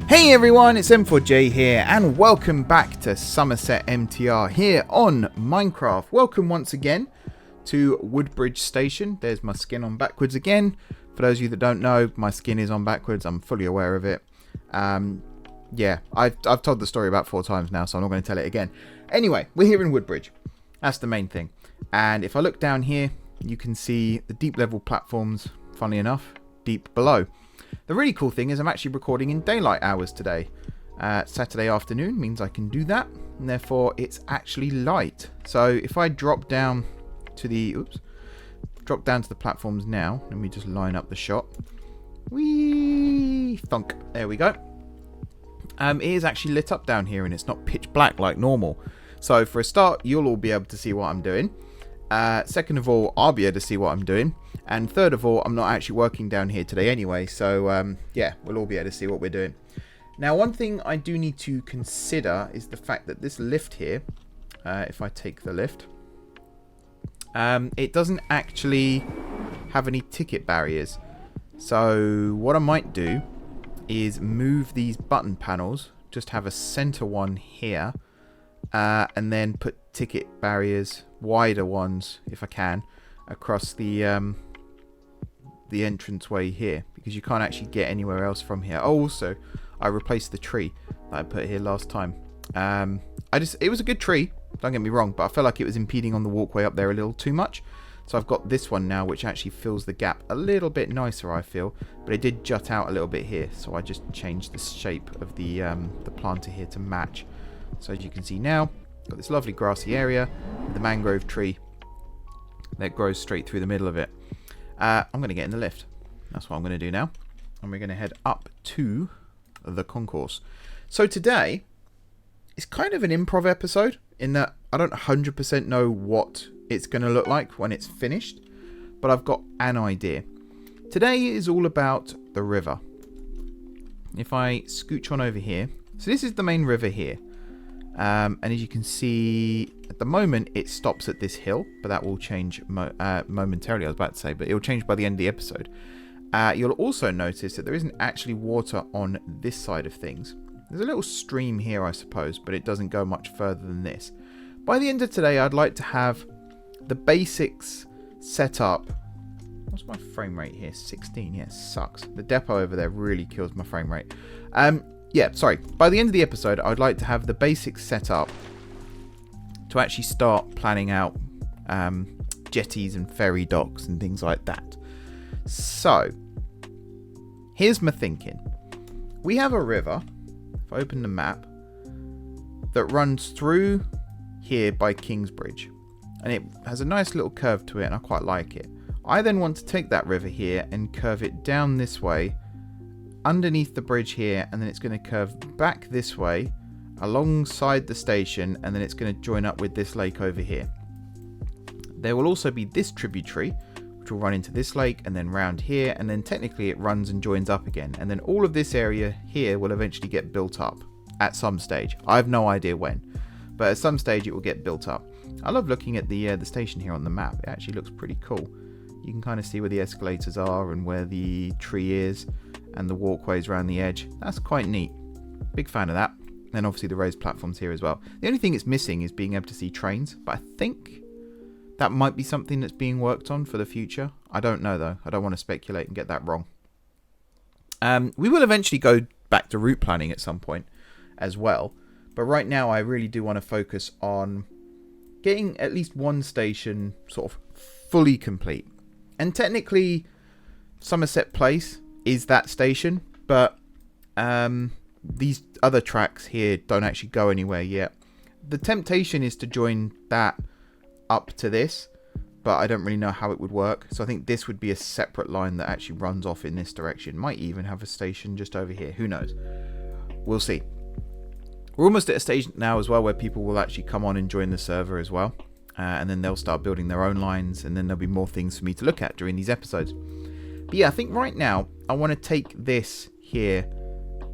Hey everyone, it's M4J here, and welcome back to Summerset MTR here on Minecraft. Welcome once again to Woodbridge Station. There's my skin on backwards again. For those of you that don't know, my skin is on backwards. I'm fully aware of it. Yeah, I've told the story about 4 times now, so I'm not going to tell it again. Anyway, we're here in Woodbridge. That's the main thing. And if I look down here, you can see the deep level platforms, funnily enough, deep below. The really cool thing is I'm actually recording in daylight hours today. Saturday afternoon means I can do that, and therefore it's actually light. So if I drop down to the platforms now, let me just line up the shot. Whee! Thunk. There we go. It is actually lit up down here, and it's not pitch black like normal. So for a start, you'll all be able to see what I'm doing. Second of all, I'll be able to see what I'm doing. And third of all, I'm not actually working down here today anyway. So, yeah, we'll all be able to see what we're doing. Now, one thing I do need to consider is the fact that this lift here, if I take the lift, it doesn't actually have any ticket barriers. So what I might do is move these button panels, just have a center one here, and then put ticket barriers, wider ones if I can, across the entranceway here, because you can't actually get anywhere else from here. Oh, also, I replaced the tree that I put here last time. It was a good tree, don't get me wrong, but I felt like it was impeding on the walkway up there a little too much. So I've got this one now, which actually fills the gap a little bit nicer, I feel. But it did jut out a little bit here, so I just changed the shape of the planter here to match. So as you can see now, got this lovely grassy area with the mangrove tree that grows straight through the middle of it. I'm going to get in the lift. That's what I'm going to do now. And we're going to head up to the concourse. So today is kind of an improv episode in that I don't 100% know what it's going to look like when it's finished, but I've got an idea. Today is all about the river. If I scooch on over here, so this is the main river here. And as you can see, at the moment, it stops at this hill, but that will change momentarily, I was about to say, but it will change by the end of the episode. You'll also notice that there isn't actually water on this side of things. There's a little stream here, I suppose, but it doesn't go much further than this. By the end of today, I'd like to have the basics set up. What's my frame rate here? 16. Yeah, it sucks. The depot over there really kills my frame rate. Yeah, sorry. By the end of the episode, I'd like to have the basics set up to actually start planning out jetties and ferry docks and things like that. So, here's my thinking. We have a river, if I open the map, that runs through here by Kingsbridge. And it has a nice little curve to it, and I quite like it. I then want to take that river here and curve it down this way, underneath the bridge here, and then it's going to curve back this way alongside the station, and then it's going to join up with this lake over here. There will also be this tributary which will run into this lake and then round here, and then technically it runs and joins up again, and then all of this area here will eventually get built up at some stage. I have no idea when, but at some stage it will get built up. I love looking at the station here on the map. It actually looks pretty cool. You can kind of see where the escalators are and where the tree is, and the walkways around the edge. That's quite neat. Big fan of that. And obviously the raised platforms here as well. The only thing it's missing is being able to see trains, but I think that might be something that's being worked on for the future. I don't know though. I don't want to speculate and get that wrong. We will eventually go back to route planning at some point as well. But right now I really do want to focus on getting at least one station sort of fully complete. And technically Summerset Place is that station, but these other tracks here don't actually go anywhere yet. The temptation is to join that up to this, but I don't really know how it would work. So I think this would be a separate line that actually runs off in this direction. Might even have a station just over here. Who knows? We'll see. We're almost at a stage now as well where people will actually come on and join the server as well. And then they'll start building their own lines, and then there'll be more things for me to look at during these episodes. But yeah, I think right now I want to take this here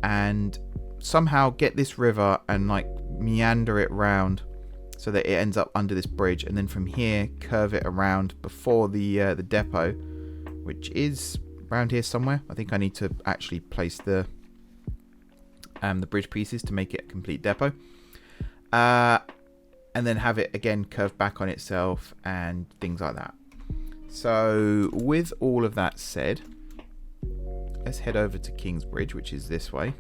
and somehow get this river and like meander it round so that it ends up under this bridge, and then from here curve it around before the depot, which is around here somewhere. I think I need to actually place the the bridge pieces to make it a complete depot. And then have it again curve back on itself and things like that. So with all of that said, let's head over to Kingsbridge, which is this way.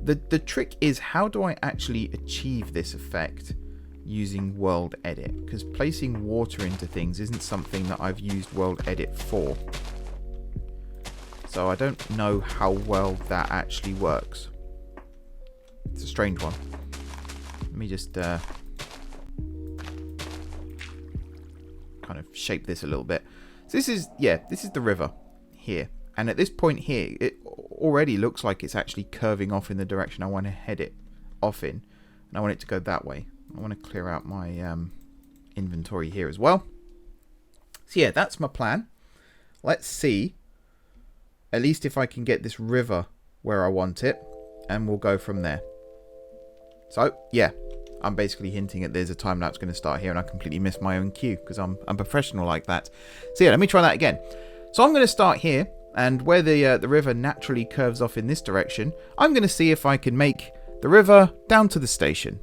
The trick is, how do I actually achieve this effect using WorldEdit? Because placing water into things isn't something that I've used WorldEdit for. So I don't know how well that actually works. It's a strange one. Let me just kind of shape this a little bit. So this is the river here. And at this point here, it already looks like it's actually curving off in the direction I want to head it off in. And I want it to go that way. I want to clear out my inventory here as well. So yeah, that's my plan. Let's see, at least if I can get this river where I want it. And we'll go from there. So, yeah, I'm basically hinting at there's a time lapse going to start here, and I completely missed my own cue because I'm professional like that. So yeah, let me try that again. So I'm going to start here, and where the river naturally curves off in this direction, I'm going to see if I can make the river down to the station.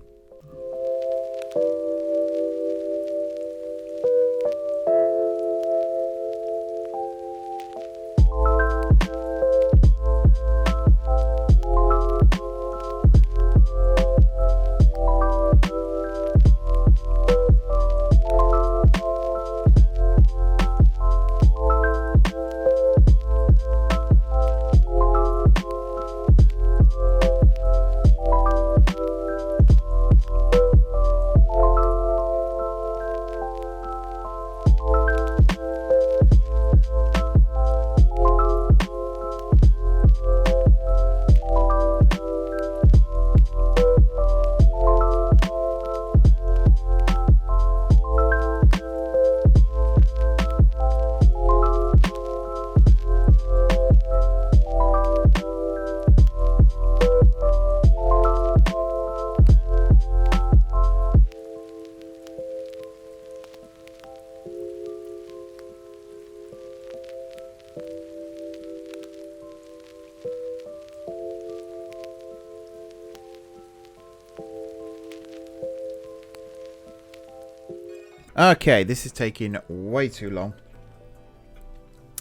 Okay, this is taking way too long.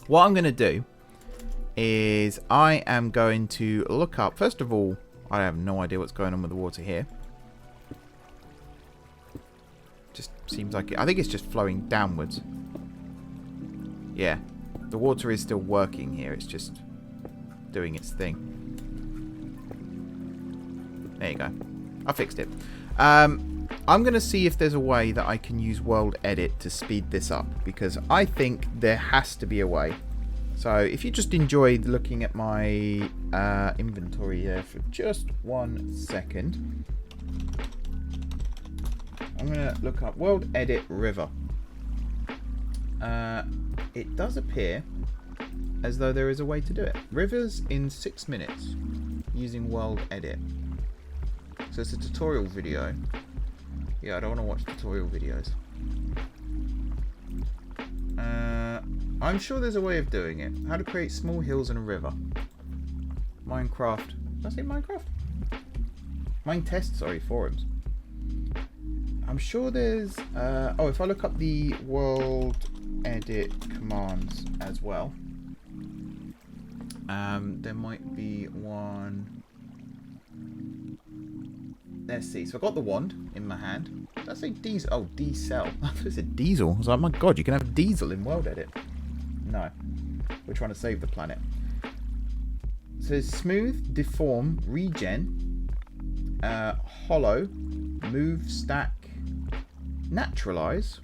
What I'm going to do is I am going to look up. First of all, I have no idea what's going on with the water here. Just seems like it. I think it's just flowing downwards. Yeah, the water is still working here. It's just doing its thing. There you go. I fixed it. I'm going to see if there's a way that I can use WorldEdit to speed this up, because I think there has to be a way. So if you just enjoyed looking at my inventory here for just 1 second, I'm going to look up WorldEdit River. It does appear as though there is a way to do it. Rivers in 6 minutes using WorldEdit. So it's a tutorial video. Yeah, I don't want to watch tutorial videos. I'm sure there's a way of doing it. How to create small hills and a river. Minecraft. Did I say Minecraft? Minetest, sorry, forums. I'm sure there's... oh, if I look up the WorldEdit commands as well. There might be one... Let's see. So I've got the wand in my hand. Did I say diesel? Oh, D-cell. I thought it said diesel. I was like, oh my god, you can have diesel in WorldEdit. No. We're trying to save the planet. It says smooth, deform, regen, hollow, move, stack, naturalize.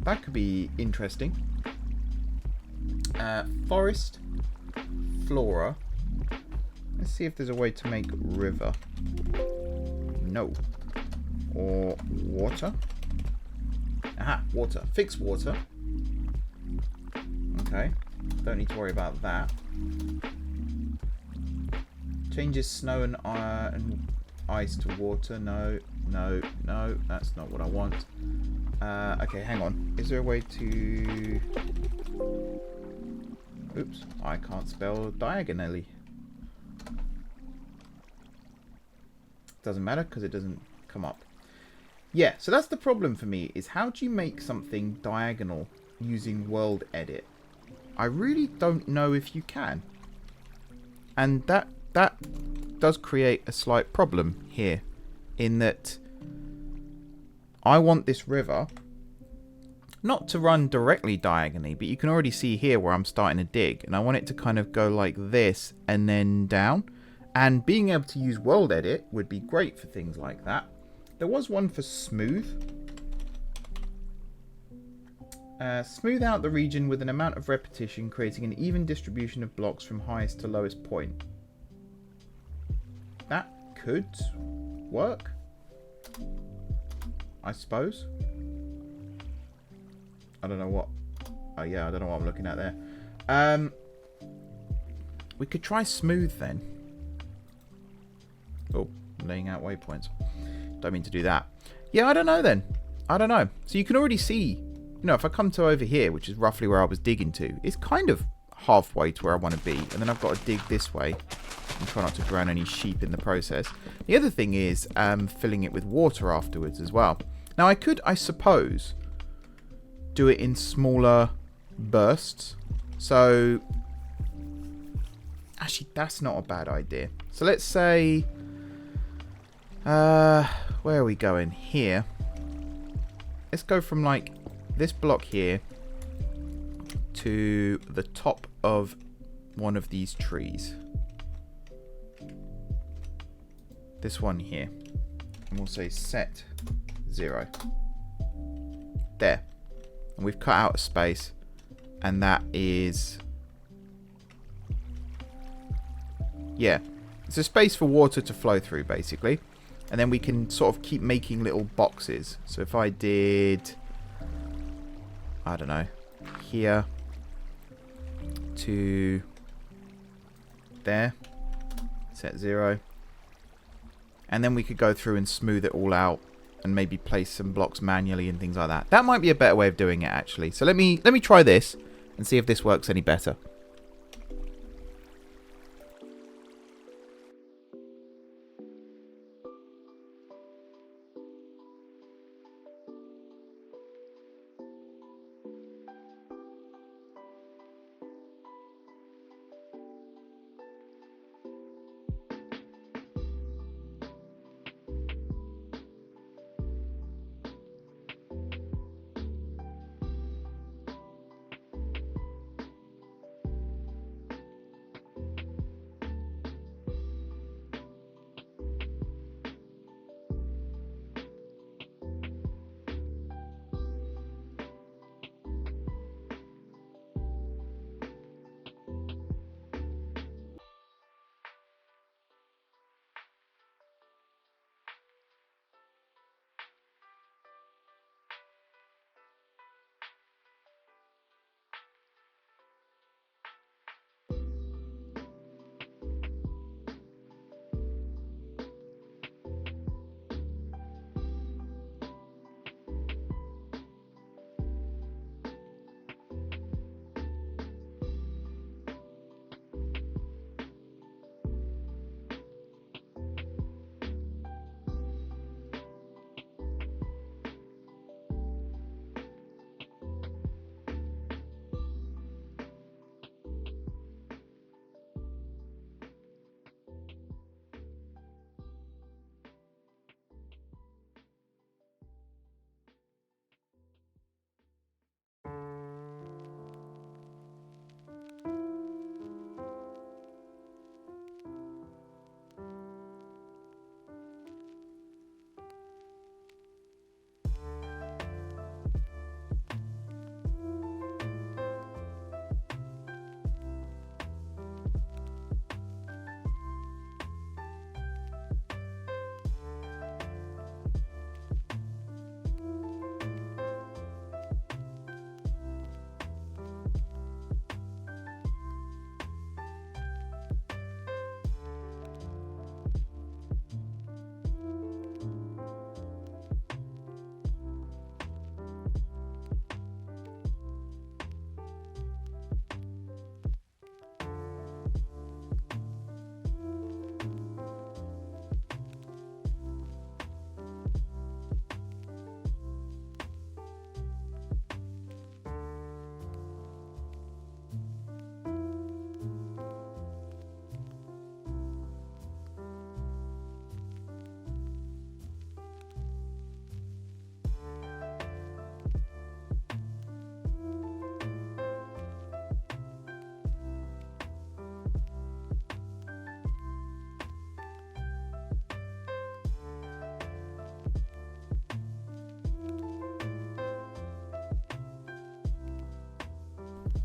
That could be interesting. Forest, flora. Let's see if there's a way to make river. No. Or water. Aha, water. Fix water. Okay. Don't need to worry about that. Changes snow and ice to water. No, no, no. That's not what I want. Okay, hang on. Is there a way to... Oops. I can't spell diagonally. doesn't matter because it doesn't come up. Yeah, so that's the problem for me, is how do you make something diagonal using WorldEdit? I really don't know if you can. And that does create a slight problem here, in that I want this river not to run directly diagonally, but you can already see here where I'm starting to dig, and I want it to kind of go like this and then down. And being able to use WorldEdit would be great for things like that. There was one for smooth. Smooth out the region with an amount of repetition, creating an even distribution of blocks from highest to lowest point. That could work, I suppose. I don't know what... Oh yeah, I don't know what I'm looking at there. We could try smooth then. Oh, laying out waypoints. Don't mean to do that. Yeah, I don't know then. I don't know. So you can already see, you know, if I come to over here, which is roughly where I was digging to, it's kind of halfway to where I want to be. And then I've got to dig this way and try not to drown any sheep in the process. The other thing is filling it with water afterwards as well. Now I could, I suppose, do it in smaller bursts. So actually, that's not a bad idea. So let's say, where are we going? Here. Let's go from like this block here to the top of one of these trees. This one here. And we'll say set 0. There. And we've cut out a space. And that is... yeah. It's a space for water to flow through, basically. And then we can sort of keep making little boxes. So if I did... I don't know. Here. To... there. Set 0. And then we could go through and smooth it all out. And maybe place some blocks manually and things like that. That might be a better way of doing it, actually. So let me try this. And see if this works any better.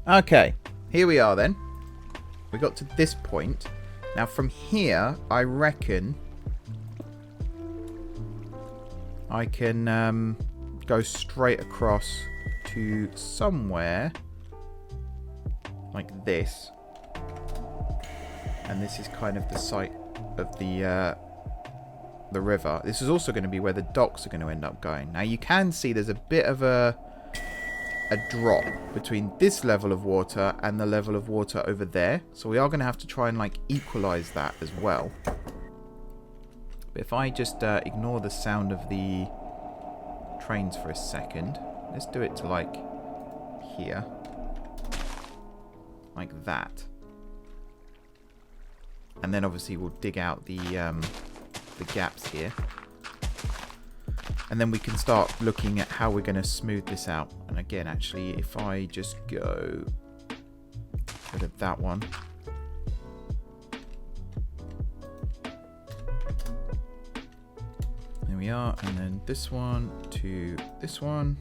Okay, here we are then. We got to this point. Now from here, I reckon I can go straight across to somewhere like this. And this is kind of the site of the river. This is also going to be where the docks are going to end up going. Now you can see there's a bit of a drop between this level of water and the level of water over there. So we are going to have to try and like equalize that as well. But if I just ignore the sound of the trains for a second, let's do it to like here. Like that. And then obviously we'll dig out the gaps here. And then we can start looking at how we're going to smooth this out. And again, actually, if I just go rid of that one. There we are. And then this one to this one.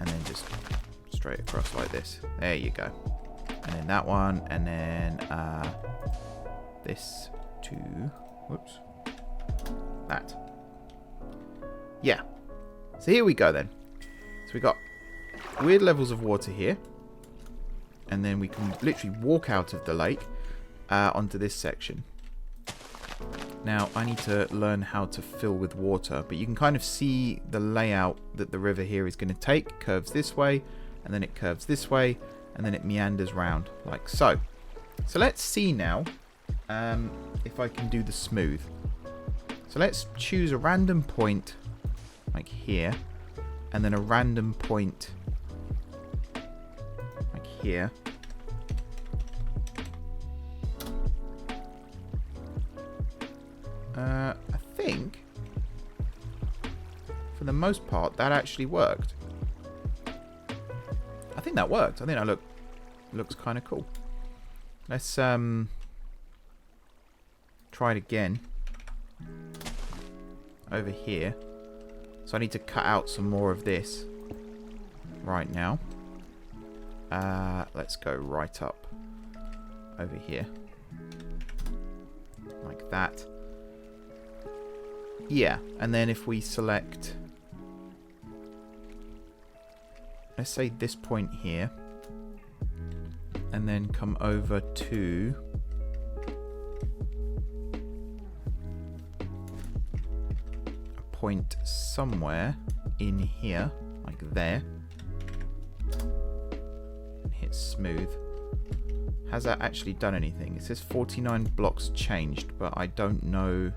And then just straight across like this. There you go. And then that one. And then this to... Whoops. That. Yeah. So here we go then. So we got weird levels of water here. And then we can literally walk out of the lake onto this section. Now, I need to learn how to fill with water. But you can kind of see the layout that the river here is going to take. It curves this way. And then it curves this way. And then it meanders round like so. So let's see now if I can do the smooth. So let's choose a random point like here, and then a random point like here. I think for the most part that actually worked. I think that worked. I think that looks kind of cool. Let's try it again over here. So I need to cut out some more of this right now. Let's go right up over here like that. Yeah, and then if we select, let's say this point here, and then come over to point somewhere in here, like there, and hit smooth. Has that actually done anything? It says 49 blocks changed, but I don't know.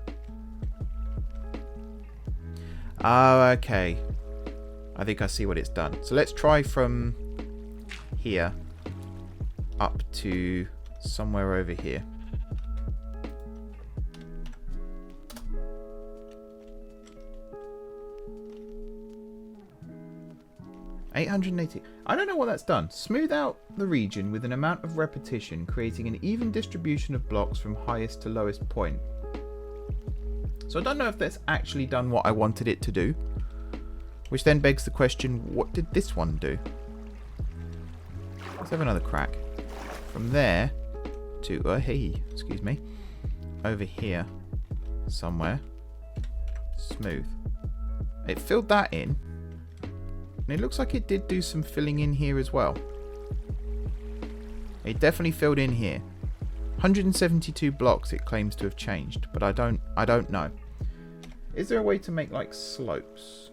Oh, okay. I think I see what it's done. So let's try from here up to somewhere over here. 880. I don't know what that's done. Smooth out the region with an amount of repetition, creating an even distribution of blocks from highest to lowest point. So I don't know if that's actually done what I wanted it to do. Which then begs the question, what did this one do? Let's have another crack. From there to, excuse me, over here somewhere. Smooth. It filled that in. And it looks like it did do some filling in here as well. It definitely filled in here. 172 blocks it claims to have changed, but I don't know. Is there a way to make like slopes?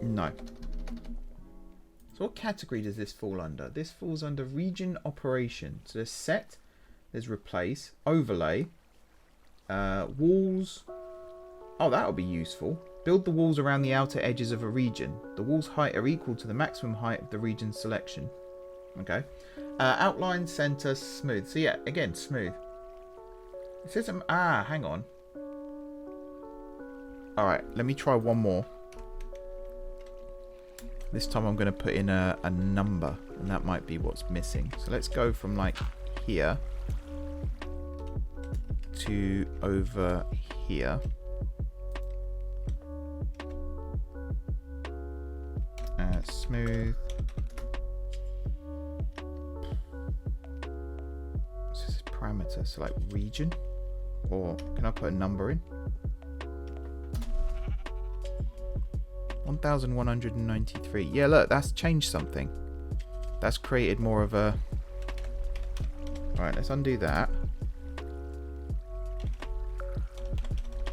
No. So what category does this fall under? This falls under region operation. So there's set, there's replace, overlay, walls. Oh, that'll be useful. Build the walls around the outer edges of a region. The wall's height are equal to the maximum height of the region's selection. Okay. Outline, center, smooth. So yeah, again, smooth. It says, hang on. Alright, let me try one more. This time I'm going to put in a number, and that might be what's missing. So let's go from like here to over here. smooth. So this is parameter, so like region, or can I put a number in? 1193. Yeah, look, that's changed something. That's created more of a... Alright, let's undo that.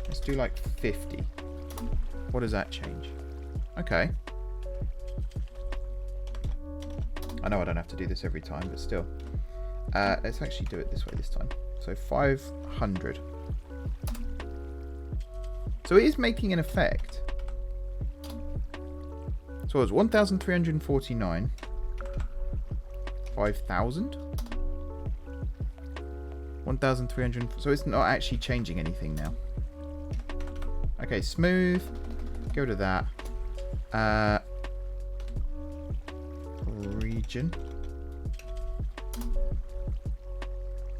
Let's do like 50. What does that change? Okay. I know I don't have to do this every time, but still. Let's actually do it this way this time. So 500. So it is making an effect. So it's 1,349. 5,000. 1,300. So it's not actually changing anything now. Okay, smooth. Go to that. Region.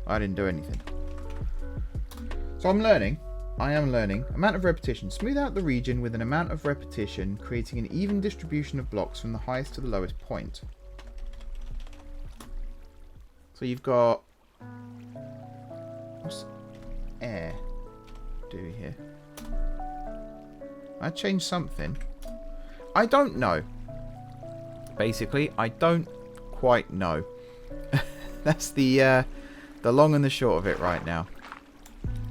I didn't do anything. So I'm learning. I am learning. Amount of repetition. Smooth out the region with an amount of repetition, creating an even distribution of blocks from the highest to the lowest point. So you've got... What's air do here? I changed something. I don't know. Basically, I don't quite know. That's the long and the short of it right now.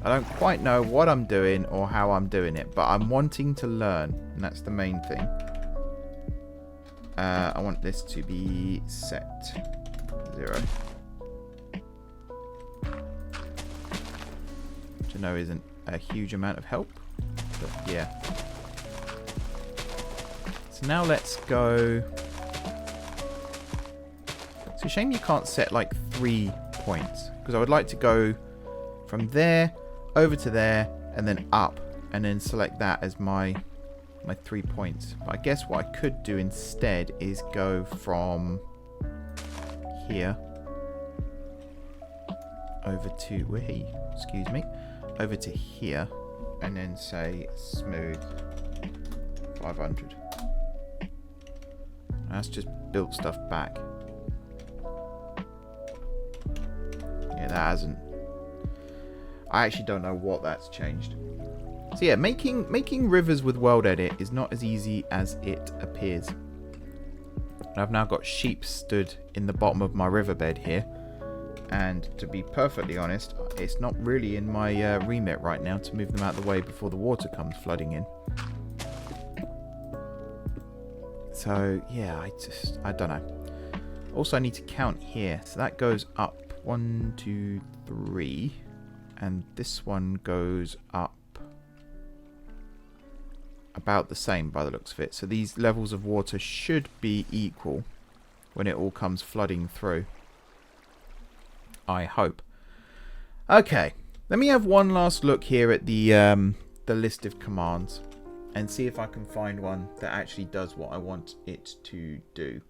I don't quite know what I'm doing or how I'm doing it, but I'm wanting to learn, and that's the main thing. I want this to be set 0. Which I know isn't a huge amount of help, but yeah. So now let's go... It's a shame you can't set like 3 points, because I would like to go from there over to there and then up, and then select that as my 3 points. But I guess what I could do instead is go from here over to excuse me, over to here, and then say smooth 500. That's just built stuff back. Yeah, that hasn't. I actually don't know what that's changed. So yeah, making rivers with WorldEdit is not as easy as it appears. And I've now got sheep stood in the bottom of my riverbed here. And to be perfectly honest, it's not really in my remit right now to move them out of the way before the water comes flooding in. So yeah, I don't know. Also, I need to count here. So that goes up 1, 2, 3. And this one goes up about the same by the looks of it. So these levels of water should be equal when it all comes flooding through. I hope. Okay, let me have one last look here at the list of commands and see if I can find one that actually does what I want it to do.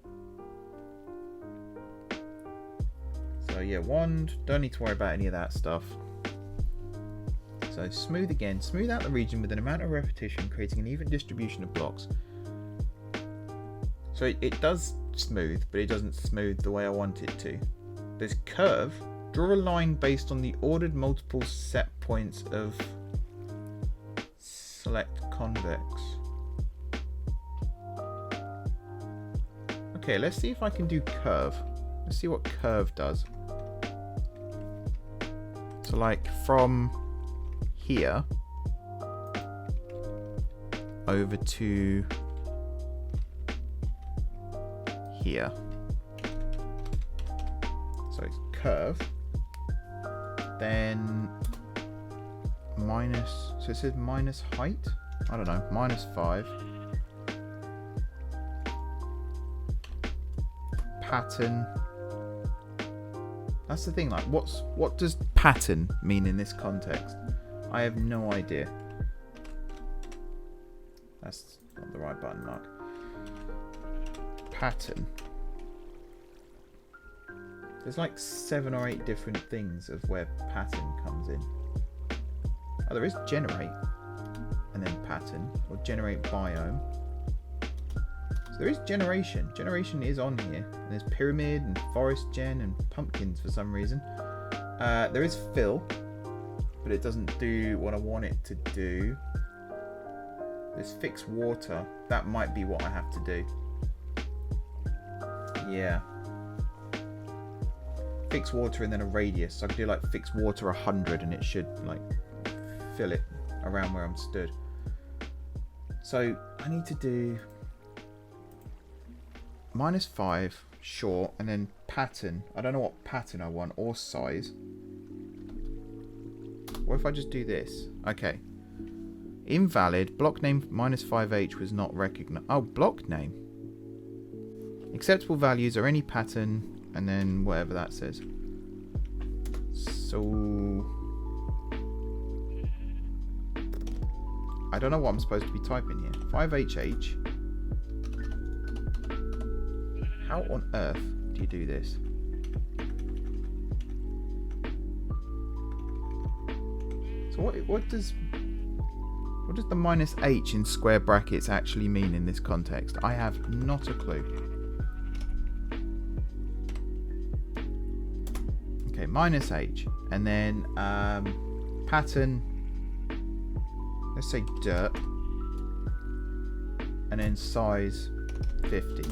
So yeah, wand, don't need to worry about any of that stuff. So smooth again, smooth out the region with an amount of repetition, creating an even distribution of blocks. So it does smooth, but it doesn't smooth the way I want it to. There's curve, draw a line based on the ordered multiple set points of select convex. Okay, let's see if I can do curve. Let's see what curve does. So like from here over to here. So it's curve, then minus, so it says minus height, I don't know, -5, pattern. That's the thing, like what does pattern mean in this context? I have no idea. That's not the right button mark. Pattern. There's like 7 or 8 different things of where pattern comes in. Oh, there is generate and then pattern, or generate biome. So there is generation. Generation is on here. And there's pyramid and forest gen and pumpkins for some reason. There is fill, but it doesn't do what I want it to do. There's fix water. That might be what I have to do. Yeah. Fix water and then a radius. So I could do like fix water 100 and it should like fill it around where I'm stood. So I need to do -5 short and then pattern. I don't know what pattern I want or size. What if I just do this? Okay. Invalid. Block name -5h was not recognized. Oh, block name. Acceptable values are any pattern and then whatever that says. So I don't know what I'm supposed to be typing here. 5hh. How on earth do you do this? So what does the -h in square brackets actually mean in this context? I have not a clue. Okay, -h. And then pattern, let's say dirt. And then size 50.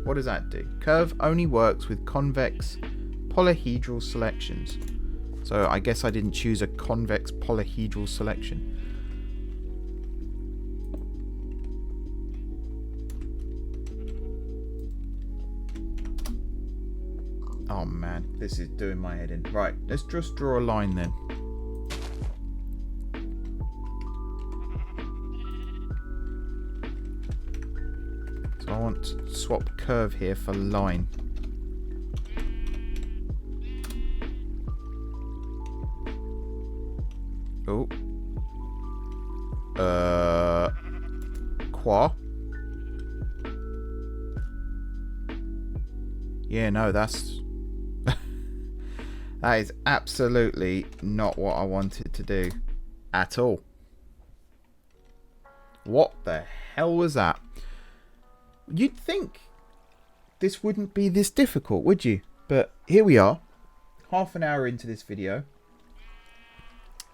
What does that do? Curve only works with convex polyhedral selections. So I guess I didn't choose a convex polyhedral selection. Oh man, this is doing my head in. Right, let's just draw a line then. So I want to swap curve here for line. Oh. Qua. Yeah, no, that's... that is absolutely not what I wanted to do at all. What the hell was that? You'd think this wouldn't be this difficult, would you? But here we are, half an hour into this video.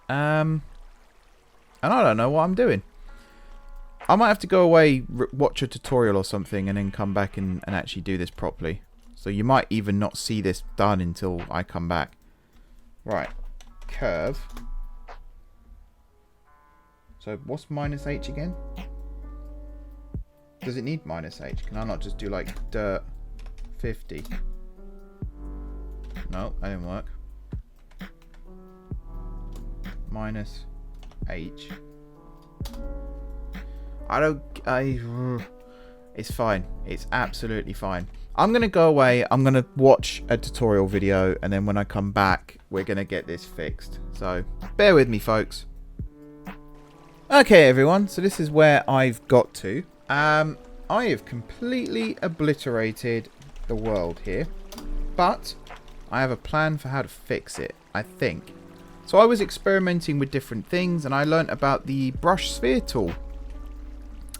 And I don't know what I'm doing. I might have to go away, watch a tutorial or something, and then come back and actually do this properly. So you might even not see this done until I come back. Right. Curve. So what's -h again? Does it need -h? Can I not just do like dirt 50? No, that didn't work. -h. It's fine. It's absolutely fine. I'm going to go away. I'm going to watch a tutorial video. And then when I come back, we're going to get this fixed. So bear with me, folks. Okay, everyone. So this is where I've got to. I have completely obliterated the world here. But I have a plan for how to fix it, I think. So I was experimenting with different things. And I learnt about the brush sphere tool.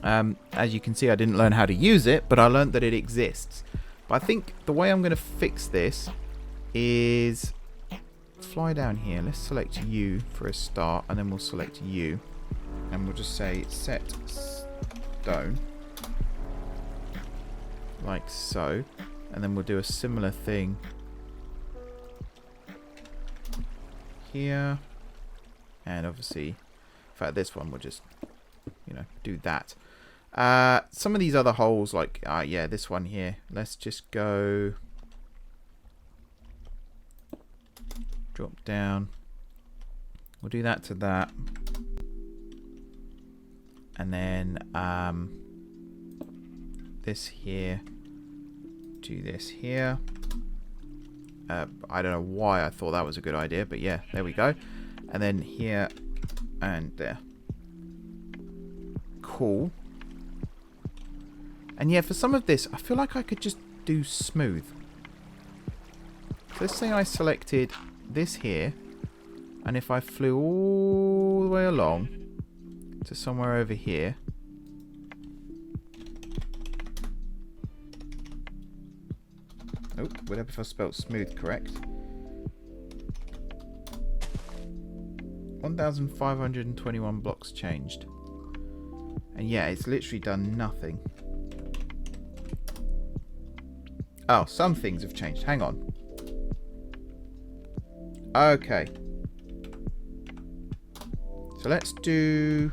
As you can see, I didn't learn how to use it, but I learned that it exists. But I think the way I'm going to fix this is fly down here. Let's select you for a start, and then we'll select you. And we'll just say set stone. Like so. And then we'll do a similar thing here. And obviously, in fact, this one we'll just, do that. Some of these other holes, like, yeah, this one here. Let's just go drop down. We'll do that to that. And then this here. Do this here. I don't know why I thought that was a good idea, but yeah, there we go. And then here and there. Cool. And yeah, for some of this, I feel like I could just do smooth. So let's say I selected this here, and if I flew all the way along to somewhere over here, Oh, whatever if I spelled smooth correct. 1,521 blocks changed. And yeah, it's literally done nothing. Oh, some things have changed. Hang on. Okay. So let's do...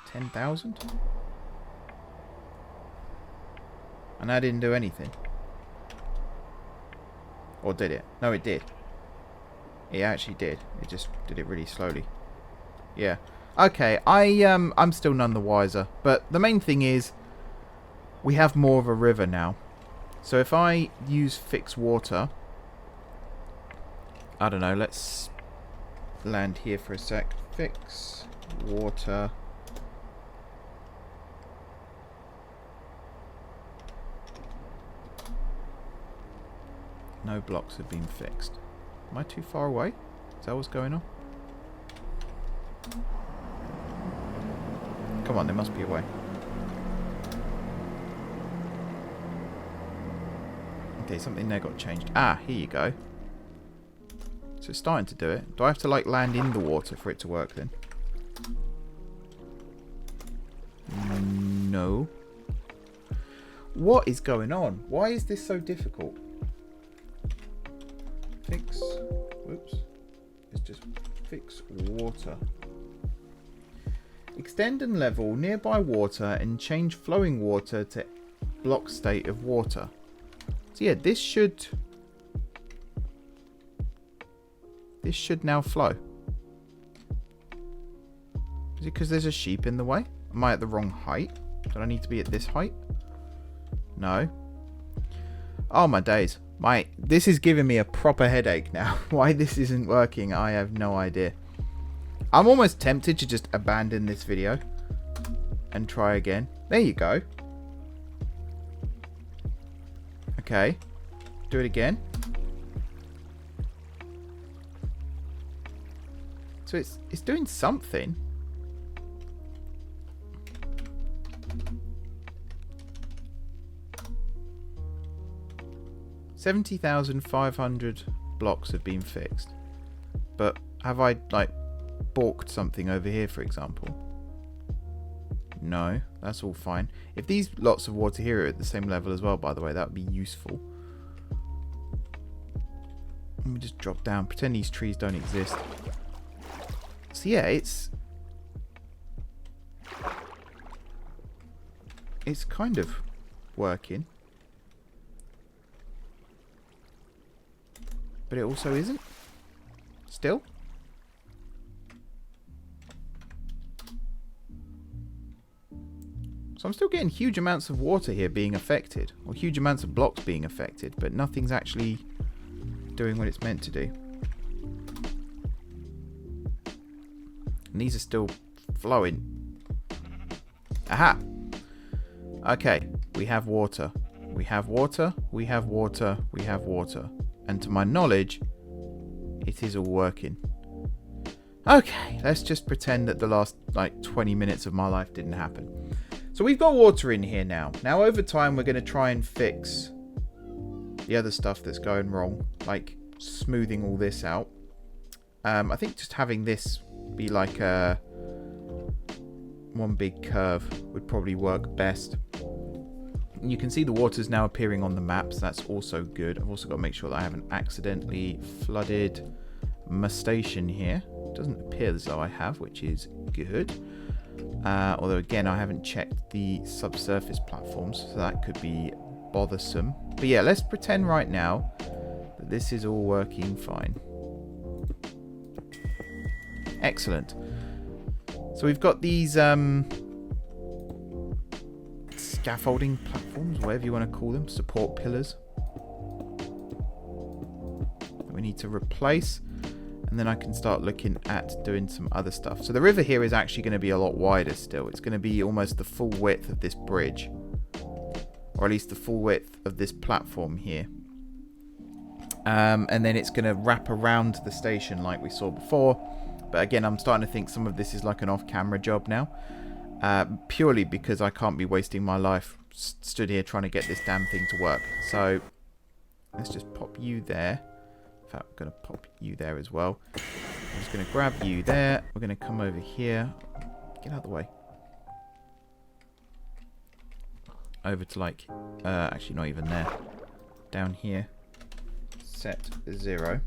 10,000? And I didn't do anything. Or did it? No, it did. It actually did. It just did it really slowly. Yeah. Okay, I'm still none the wiser. But the main thing is, we have more of a river now. So if I use fix water... I don't know, let's land here for a sec. Fix water... No blocks have been fixed. Am I too far away? Is that what's going on? Come on, there must be a way. Okay, something there got changed. Ah, here you go. So it's starting to do it. Do I have to like land in the water for it to work then? No. What is going on? Why is this so difficult? Fix, whoops, it's just fix water. Extend and level nearby water and change flowing water to block state of water. So yeah, this should now flow. Is it because there's a sheep in the way? Am I at the wrong height? Do I need to be at this height? No. Oh my days. This is giving me a proper headache now. Why this isn't working, I have no idea. I'm almost tempted to just abandon this video and try again. There you go. Okay. Do it again. So it's doing something. $70,500 blocks have been fixed. But have I, like, balked something over here, for example? No, that's all fine. If these lots of water here are at the same level as well, by the way, that would be useful. Let me just drop down. Pretend these trees don't exist. So yeah, it's kind of working. But it also isn't. Still. So I'm still getting huge amounts of water here being affected. Or huge amounts of blocks being affected. But nothing's actually doing what it's meant to do. And these are still flowing. Aha! Okay. We have water. We have water. We have water. We have water. And to my knowledge, it is all working. Okay, let's just pretend that the last, like, 20 minutes of my life didn't happen. So we've got water in here now. Now, over time, we're going to try and fix the other stuff that's going wrong. Like, smoothing all this out. I think just having this be like a one big curve would probably work best. You can see the water's now appearing on the maps. That's also good. I've also got to make sure that I haven't accidentally flooded my station here. It doesn't appear as though I have, which is good. Although, again, I haven't checked the subsurface platforms, so that could be bothersome. But yeah, let's pretend right now that this is all working fine. Excellent. So we've got these scaffolding platforms, whatever you want to call them, support pillars that we need to replace, and then I can start looking at doing some other stuff. So the river here is actually going to be a lot wider still. It's going to be almost the full width of this bridge, or at least the full width of this platform here. And then it's going to wrap around the station like we saw before. But again, I'm starting to think some of this is like an off-camera job now. Purely because I can't be wasting my life stood here trying to get this damn thing to work. So let's just pop you there. In fact, I'm going to pop you there as well. I'm just going to grab you there. We're going to come over here. Get out of the way. Over to like, actually not even there. Down here. Set 0.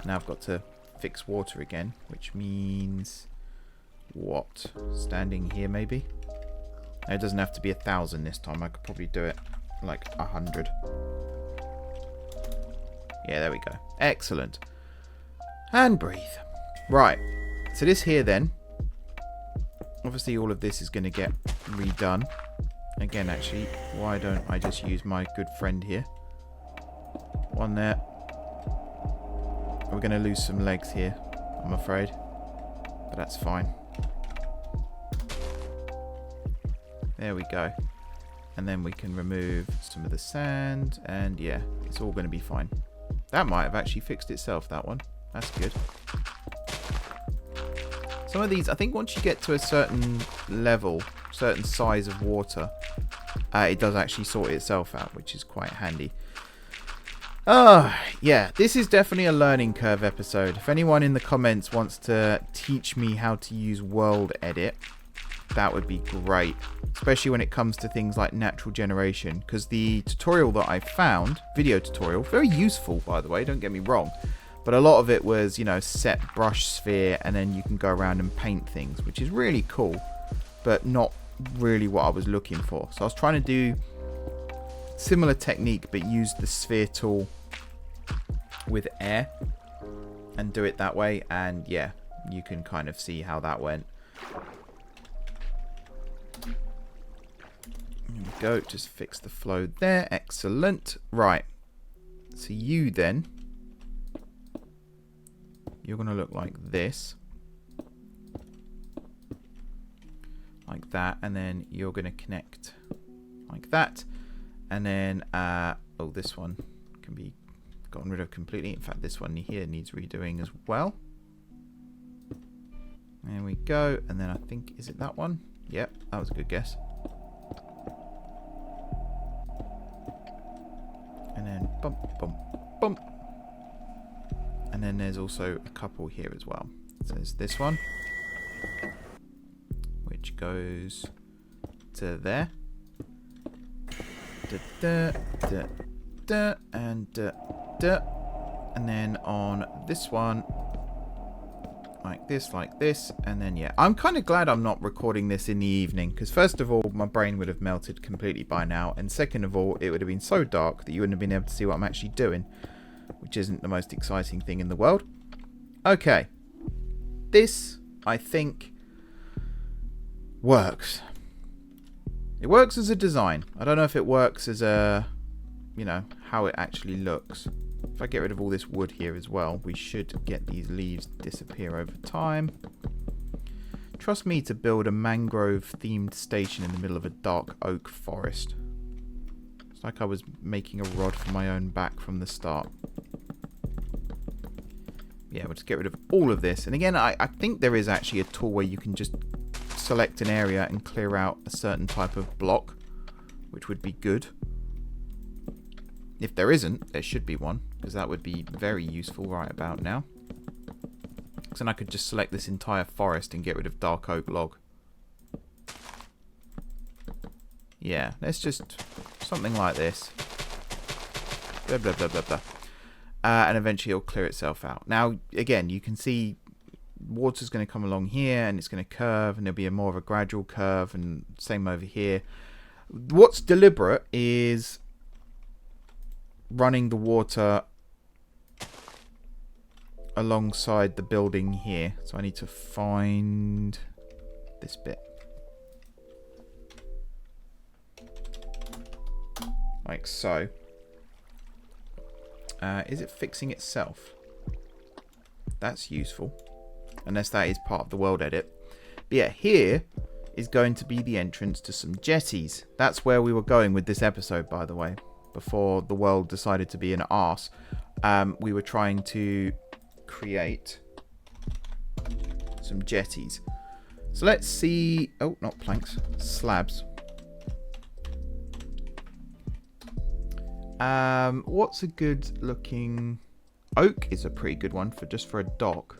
Now I've got to fix water again, which means what? Standing here maybe? It doesn't have to be 1,000 this time. I could probably do it like 100. Yeah, there we go. Excellent. And breathe. Right. So this here then. Obviously all of this is going to get redone. Again, actually, why don't I just use my good friend here? One there. We're going to lose some legs here, I'm afraid. But that's fine. There we go. And then we can remove some of the sand. And yeah, it's all going to be fine. That might have actually fixed itself, that one. That's good. Some of these, I think once you get to a certain level, certain size of water, it does actually sort itself out, which is quite handy. Yeah, this is definitely a learning curve episode. If anyone in the comments wants to teach me how to use WorldEdit, that would be great. Especially when it comes to things like natural generation. Because the tutorial that I found, video tutorial, very useful by the way, don't get me wrong. But a lot of it was, you know, set brush sphere and then you can go around and paint things, which is really cool. But not really what I was looking for. So I was trying to do similar technique but use the sphere tool with air and do it that way, and yeah, you can kind of see how that went. There we go, just fix the flow there. Excellent. Right, so you then, you're gonna look like this, like that, and then you're gonna connect like that. And then, oh, this one can be gotten rid of completely. In fact, this one here needs redoing as well. There we go. And then I think, is it that one? Yep, that was a good guess. And then bump, bump, bump. And then there's also a couple here as well. So there's this one, which goes to there. Da, da, da, and da, da. And then on this one, like this, and then yeah, I'm kind of glad I'm not recording this in the evening, because first of all, my brain would have melted completely by now, and second of all, it would have been so dark that you wouldn't have been able to see what I'm actually doing, which isn't the most exciting thing in the world. Okay, this I think works. It works as a design. I don't know if it works as a, you know, how it actually looks. If I get rid of all this wood here as well, we should get these leaves to disappear over time. Trust me to build a mangrove-themed station in the middle of a dark oak forest. It's like I was making a rod for my own back from the start. Yeah, we'll just get rid of all of this. And again, I think there is actually a tool where you can just select an area and clear out a certain type of block, which would be good. If there isn't, there should be one, because that would be very useful right about now. So then I could just select this entire forest and get rid of dark oak log. Yeah, let's just something like this. Blah, blah, blah, blah, blah. And eventually it'll clear itself out. Now, again, you can see water's going to come along here and it's going to curve, and there'll be a more of a gradual curve, and same over here. What's deliberate is running the water alongside the building here. So I need to find this bit. Like so. Is it fixing itself? That's useful. Unless that is part of the WorldEdit. But yeah, here is going to be the entrance to some jetties. That's where we were going with this episode, by the way. Before the world decided to be an arse. We were trying to create some jetties. So let's see. Oh, not planks. Slabs. What's a good looking... Oak is a pretty good one for just for a dock.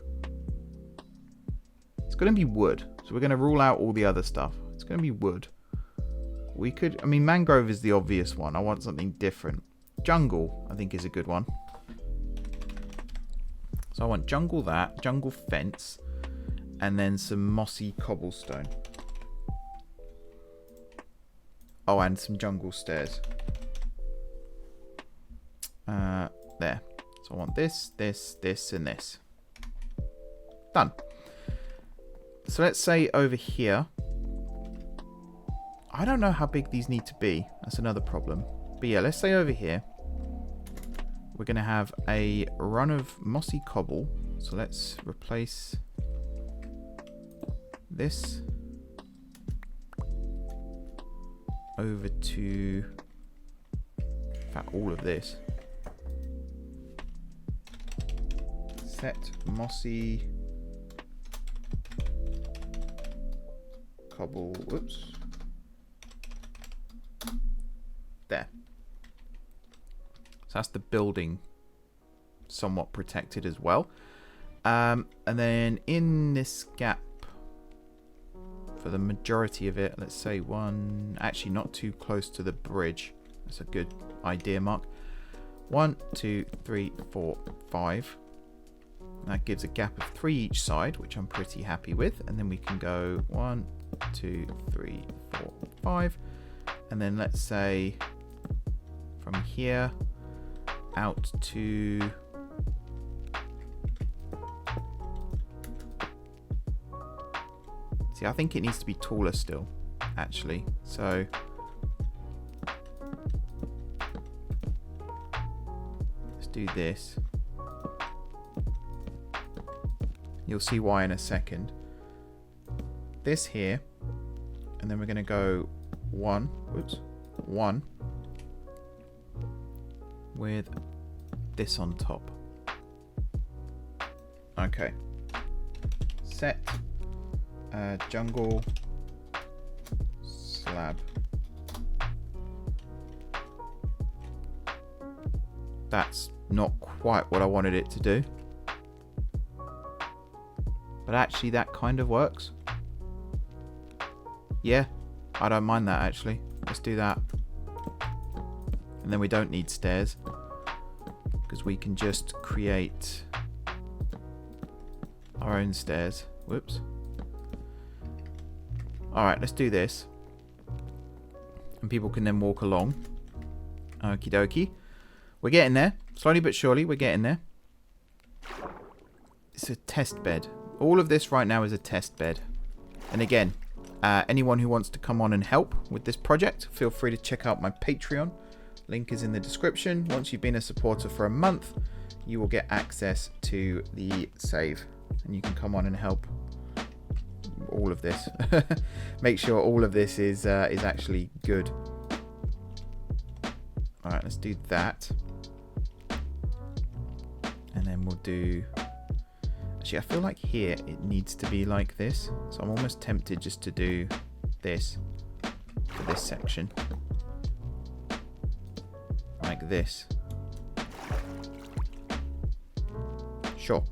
It's going to be wood. So we're going to rule out all the other stuff. It's going to be wood. We could... I mean, mangrove is the obvious one. I want something different. Jungle, I think, is a good one. So I want jungle that. Jungle fence. And then some mossy cobblestone. Oh, and some jungle stairs. There. So I want this, this, this, and this. Done. So let's say over here. I don't know how big these need to be. That's another problem. But yeah, let's say over here. We're going to have a run of mossy cobble. So let's replace this over to, in fact, all of this. Set mossy cobble. Whoops. There. So that's the building somewhat protected as well. And then in this gap, for the majority of it, let's say one, actually not too close to the bridge. That's a good idea, Mark. 1, 2, 3, 4, 5. That gives a gap of 3 each side, which I'm pretty happy with. And then we can go 1, 2, 3, 4, 5. And then let's say from here out to... See, I think it needs to be taller still, actually. So let's do this. You'll see why in a second. This here, and then we're going to go 1, whoops, 1 with this on top. Okay. Set jungle slab. That's not quite what I wanted it to do. But actually that kind of works. Yeah, I don't mind that actually. Let's do that. And then we don't need stairs, because we can just create our own stairs. Whoops. Alright, let's do this. And people can then walk along. Okie dokie. We're getting there. Slowly but surely, we're getting there. It's a test bed. All of this right now is a test bed. And again, anyone who wants to come on and help with this project, feel free to check out my Patreon. Link is in the description. Once you've been a supporter for a month, you will get access to the save. And you can come on and help all of this. Make sure all of this is actually good. Alright, let's do that. And then we'll do... Actually, I feel like here it needs to be like this. So I'm almost tempted just to do this for this section. Like this. Sure.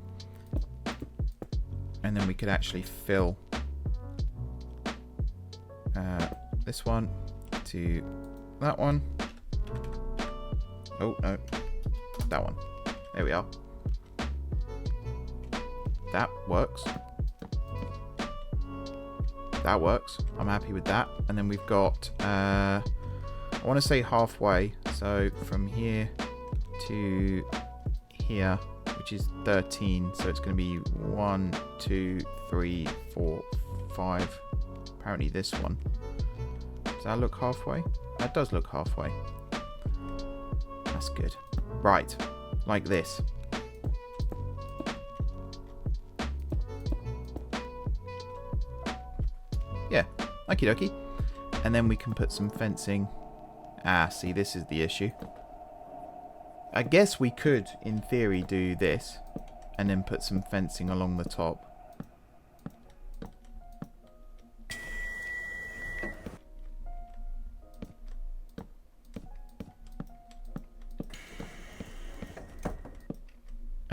And then we could actually fill this one to that one. Oh, no. That one. There we are. That works. That works. I'm happy with that. And then we've got, I want to say halfway. So from here to here, which is 13. So it's going to be 1, 2, 3, 4, 5. Apparently this one. Does that look halfway? That does look halfway. That's good. Right. Like this. Yeah, okie dokie. And then we can put some fencing. Ah, see, this is the issue. I guess we could, in theory, do this. And then put some fencing along the top.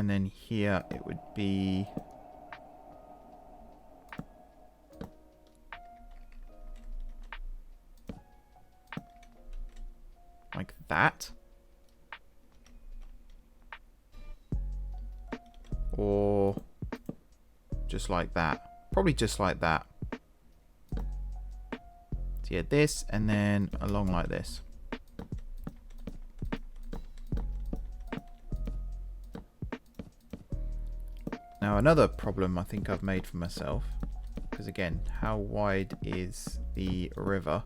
And then here it would be... like that. Or just like that. Probably just like that. So yeah, this and then along like this. Now another problem I think I've made for myself, because again, how wide is the river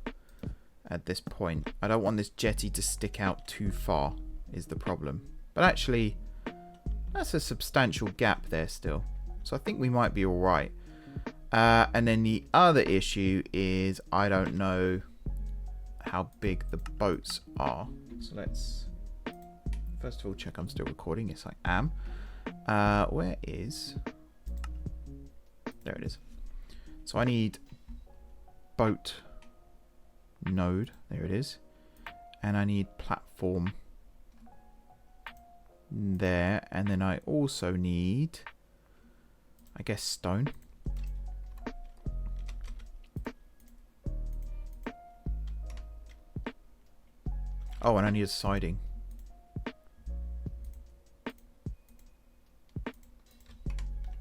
at this point? I don't want this jetty to stick out too far is the problem. But actually, that's a substantial gap there still. So I think we might be alright. And then the other issue is I don't know how big the boats are. So let's first of all check I'm still recording. Yes, I am. Where is... there it is. So I need boat node. There it is. And I need platform there. And then I also need, I guess, stone. Oh, and I need a siding.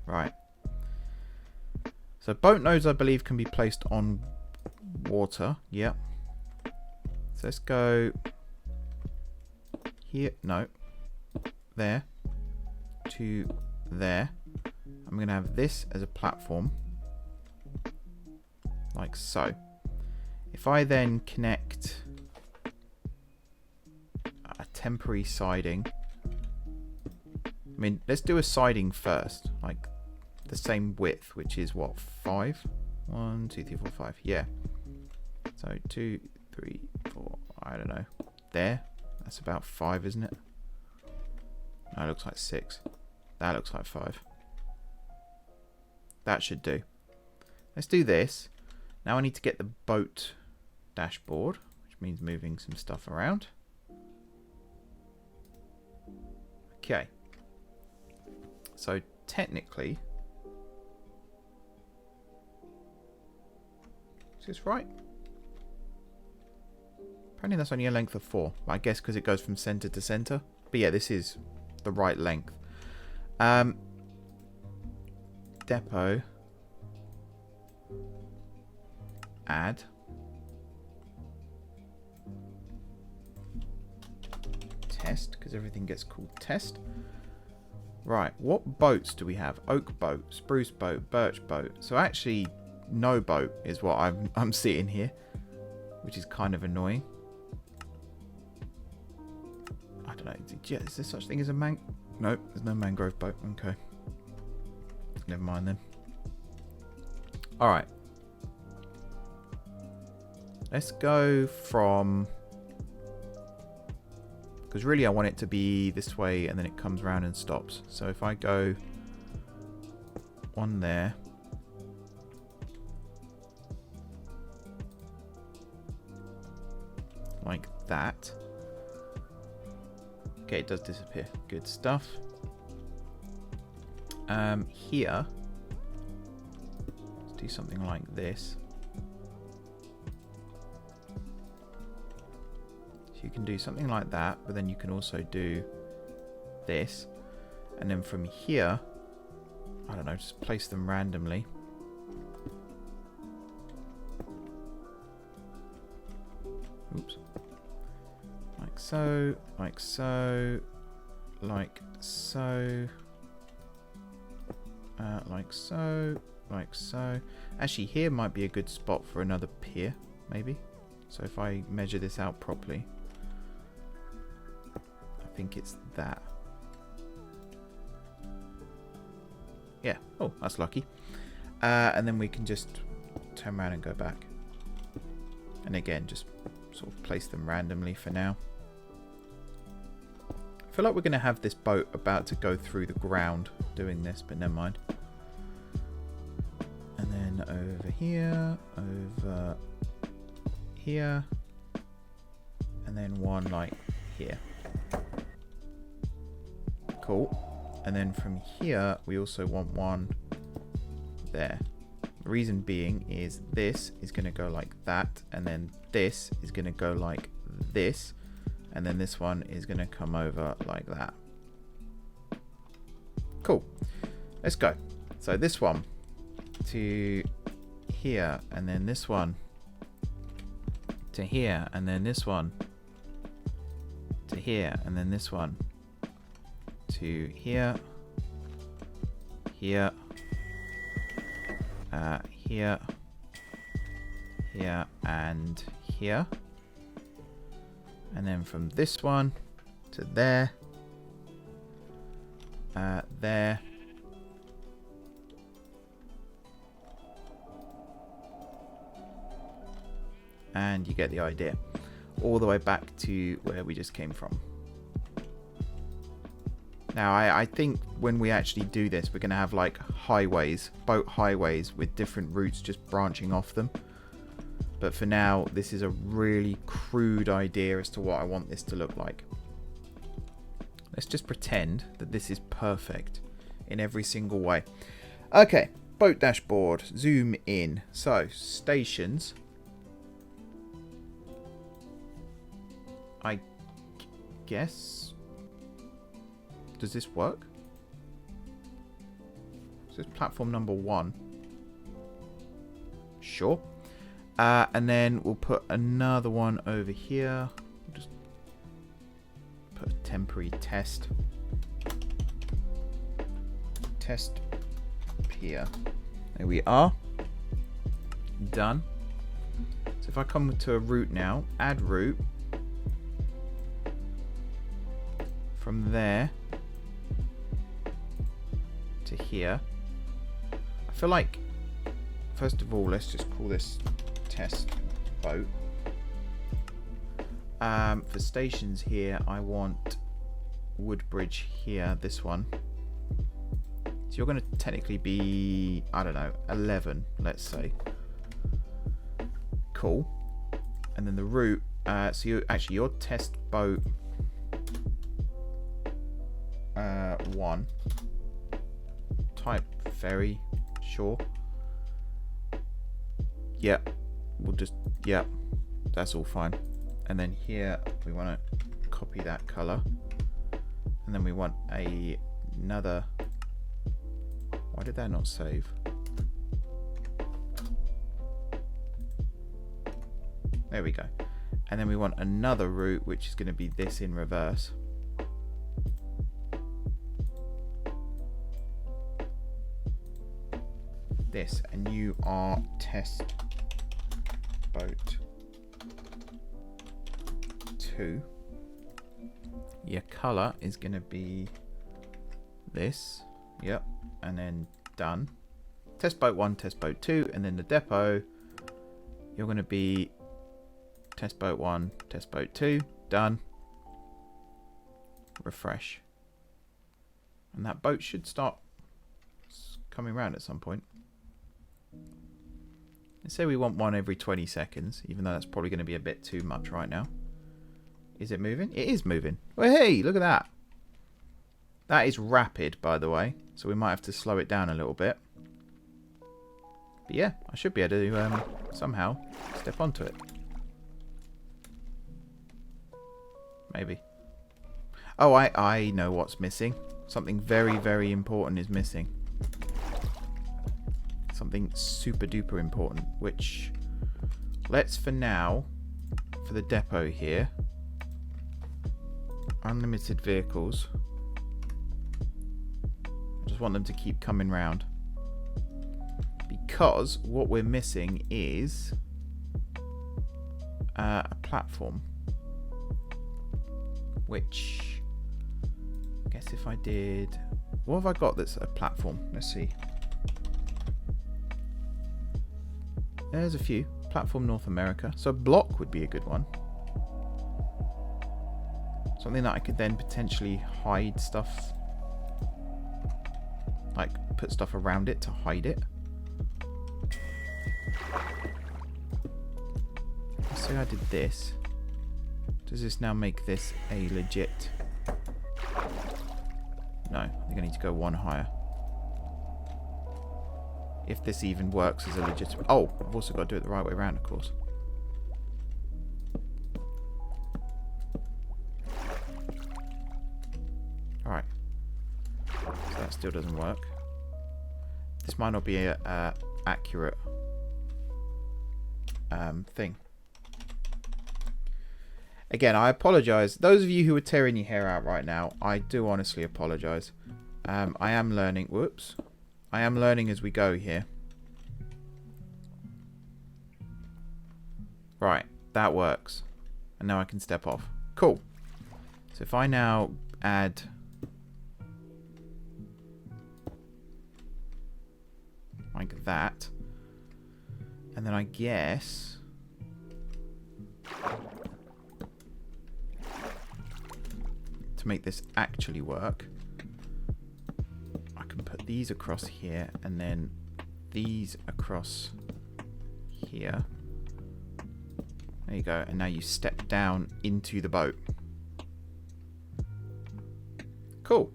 Right. So boat nodes, I believe, can be placed on water. Yep. So let's go here. No. There. To there. I'm going to have this as a platform. Like so. If I then connect a temporary siding. I mean, let's do a siding first. Like the same width, which is what, 5? 1, 2, 3, 4, 5. Yeah. So 2, 3, 4. I don't know. There. That's about 5, isn't it? No, it looks like 6. That looks like 5. That should do. Let's do this. Now I need to get the boat dashboard, which means moving some stuff around. Okay. So technically, is this right? Apparently that's only a length of 4. I guess because it goes from center to center. But yeah, this is the right length. Depot. Add. Test, because everything gets called test. Right, what boats do we have? Oak boat, spruce boat, birch boat. So actually, no boat is what I'm seeing here, which is kind of annoying. I don't know. Is there such thing as a Nope, there's no mangrove boat. Okay. Never mind then. Alright. Let's go from... because really I want it to be this way and then it comes around and stops. So if I go one there. Like that. Okay, it does disappear. Good stuff. Here, let's do something like this. So you can do something like that, but then you can also do this. And then from here, I don't know, just place them randomly. Oops. Like so, like so, like so, like so, like so. Actually, here might be a good spot for another pier, maybe. So if I measure this out properly, I think it's that. Yeah. Oh, that's lucky. And then we can just turn around and go back. And again, just sort of place them randomly for now. I feel like we're going to have this boat about to go through the ground doing this, but never mind. And then over here, over here, and then one like here. Cool. And then from here, we also want one there. The reason being is this is going to go like that, and then this is going to go like this, and then this one is going to come over like that. Cool. Let's go. So this one to here, and then this one to here, and then this one to here, and then this one to here, here, here, here, and here. And then from this one to there, there, and you get the idea. All the way back to where we just came from. Now, I think when we actually do this, we're going to have like highways, boat highways with different routes just branching off them. But for now, this is a really crude idea as to what I want this to look like. Let's just pretend that this is perfect in every single way. Okay, boat dashboard, zoom in. So, stations. I guess... Does this work? This is platform number 1. Sure. And then we'll put another one over here. Just put a temporary test. Test here. There we are. Done. So if I come to a route now, add route. From there to here. I feel like, first of all, let's just call this test boat. For stations here, I want Woodbridge here, this one. So you're going to technically be, I don't know, 11, let's say. Cool. And then the route, so you actually your test boat 1. Type ferry, sure. Yep, we'll just, yep, that's all fine. And then here we want to copy that color, and then we want another. Why did that not save? There we go. And then we want another route, which is going to be this in reverse. This, and you are test boat 2. Your color is going to be this. Yep. And then done. Test boat 1, test boat 2, and then the depot, you're going to be test boat 1, test boat 2. Done. Refresh. And that boat should start coming around at some point. Let's say we want one every 20 seconds, even though that's probably going to be a bit too much right now. Is it moving? It is moving. Well, hey, look at that. That is rapid, by the way, so we might have to slow it down a little bit. But yeah, I should be able to somehow step onto it. Maybe. Oh, I know what's missing. Something very, very important is missing. Something super duper important, which let's for now, for the depot here, unlimited vehicles. I just want them to keep coming round, because what we're missing is a platform, which I guess if I did, what have I got that's a platform? Let's see. There's a few. Platform North America. So a block would be a good one. Something that I could then potentially hide stuff. Like put stuff around it to hide it. Let's say I did this. Does this now make this a legit? No, I think I need to go one higher. If this even works as a legitimate... Oh, I've also got to do it the right way around, of course. Alright. So that still doesn't work. This might not be a accurate thing. Again, I apologise. Those of you who are tearing your hair out right now, I do honestly apologise. I am learning. Whoops. I am learning as we go here. Right. That works. And now I can step off. Cool. So if I now add... like that. And then I guess... to make this actually work, I can put these across here and then these across here. There you go. And now you step down into the boat. Cool.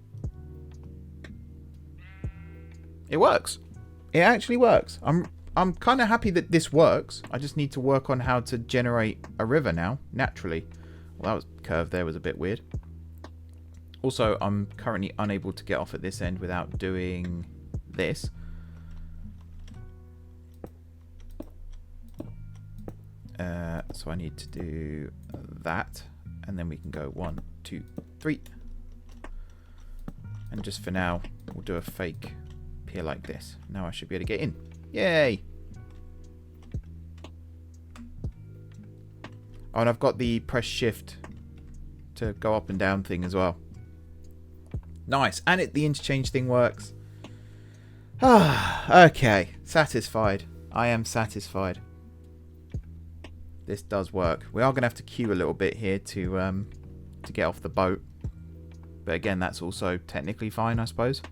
It works. It actually works. I'm kind of happy that this works. I just need to work on how to generate a river now, naturally. Well, that was curve there was a bit weird. Also, I'm currently unable to get off at this end without doing this. So I need to do that. And then we can go 1, 2, 3. And just for now, we'll do a fake pier like this. Now I should be able to get in. Yay! Oh, and I've got the press shift to go up and down thing as well. Nice. And the interchange thing works. Ah, okay. Satisfied. I am satisfied. This does work. We are going to have to queue a little bit here to get off the boat. But again, that's also technically fine, I suppose.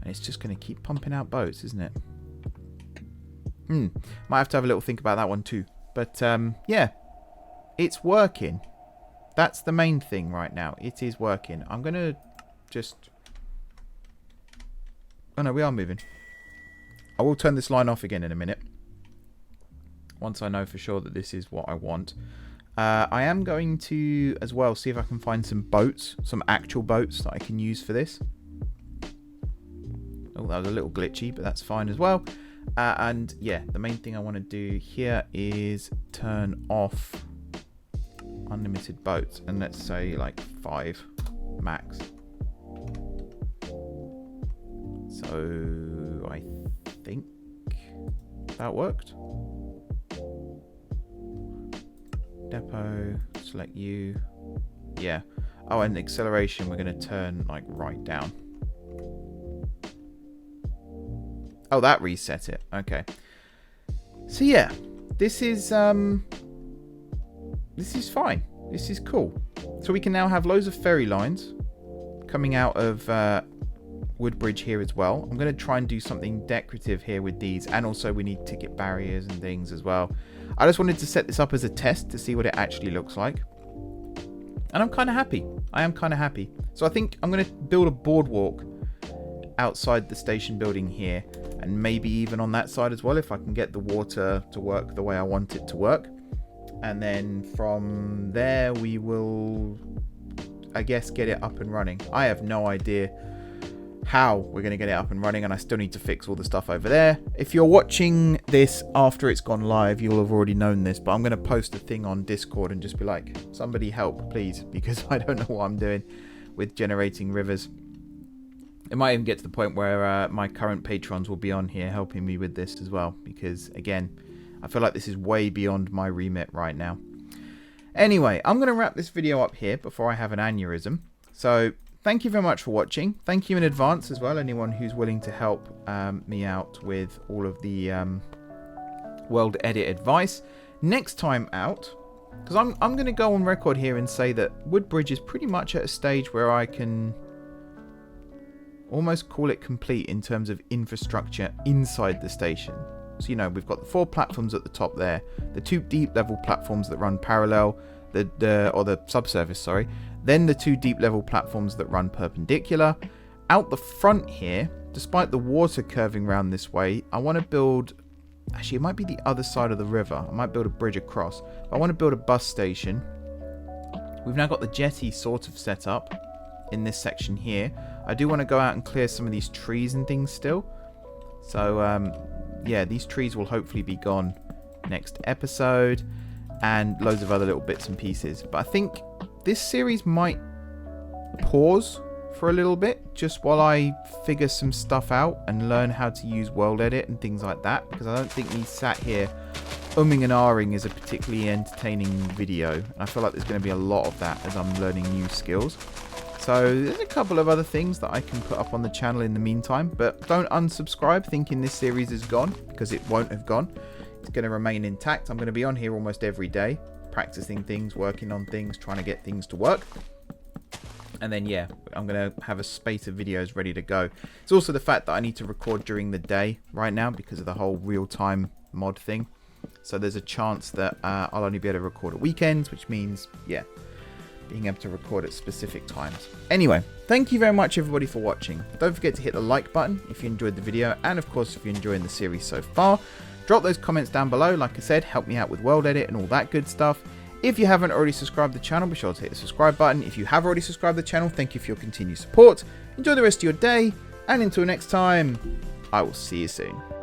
And it's just going to keep pumping out boats, isn't it? Might have to have a little think about that one too. But yeah, it's working. That's the main thing right now. It is working. I'm going to just... Oh no, we are moving. I will turn this line off again in a minute. Once I know for sure that this is what I want. I am going to, as well, see if I can find some boats. Some actual boats that I can use for this. Oh, that was a little glitchy, but that's fine as well. And yeah, the main thing I want to do here is turn off unlimited boats. And let's say like 5 max. So I think that worked. Depot, select you. Yeah. Oh, and acceleration we're going to turn like right down. Oh, that reset it. Okay. So yeah, this is fine. This is cool. So we can now have loads of ferry lines coming out of Woodbridge here as well. I'm going to try and do something decorative here with these, and also we need ticket barriers and things as well. I just wanted to set this up as a test to see what it actually looks like. And I'm kind of happy. I am kind of happy. So I think I'm going to build a boardwalk outside the station building here, and maybe even on that side as well, if I can get the water to work the way I want it to work. And then from there we will, I guess, get it up and running. I have no idea how we're going to get it up and running, and I still need to fix all the stuff over there. If you're watching this after it's gone live, you'll have already known this, but I'm going to post a thing on Discord and just be like, somebody help please, because I don't know what I'm doing with generating rivers. It might even get to the point where my current patrons will be on here helping me with this as well, because again, I feel like this is way beyond my remit right now. Anyway, I'm going to wrap this video up here before I have an aneurysm. So thank you very much for watching. Thank you in advance as well, anyone who's willing to help me out with all of the WorldEdit advice. Next time out, because I'm going to go on record here and say that Woodbridge is pretty much at a stage where I can almost call it complete in terms of infrastructure inside the station. So, you know, we've got the 4 platforms at the top there, the 2 deep level platforms that run parallel, or the subsurface, sorry. Then the 2 deep level platforms that run perpendicular. out the front here, despite the water curving around this way, I want to build... Actually, it might be the other side of the river. I might build a bridge across. I want to build a bus station. We've now got the jetty sort of set up in this section here. I do want to go out and clear some of these trees and things still. So, yeah, these trees will hopefully be gone next episode. And loads of other little bits and pieces. But I think this series might pause for a little bit, just while I figure some stuff out and learn how to use WorldEdit and things like that, because I don't think me sat here umming and ahhing is a particularly entertaining video, and I feel like there's going to be a lot of that as I'm learning new skills. So there's a couple of other things that I can put up on the channel in the meantime, but don't unsubscribe thinking this series is gone, because it won't have gone. It's going to remain intact. I'm going to be on here almost every day, practicing things, working on things, trying to get things to work. And then, yeah, I'm going to have a spate of videos ready to go. It's also the fact that I need to record during the day right now because of the whole real-time mod thing. So there's a chance that I'll only be able to record at weekends, which means, yeah, being able to record at specific times. Anyway, thank you very much, everybody, for watching. Don't forget to hit the like button if you enjoyed the video. And, of course, if you're enjoying the series so far, drop those comments down below. Like I said, help me out with WorldEdit and all that good stuff. If you haven't already subscribed to the channel, be sure to hit the subscribe button. If you have already subscribed to the channel, thank you for your continued support. Enjoy the rest of your day, and until next time, I will see you soon.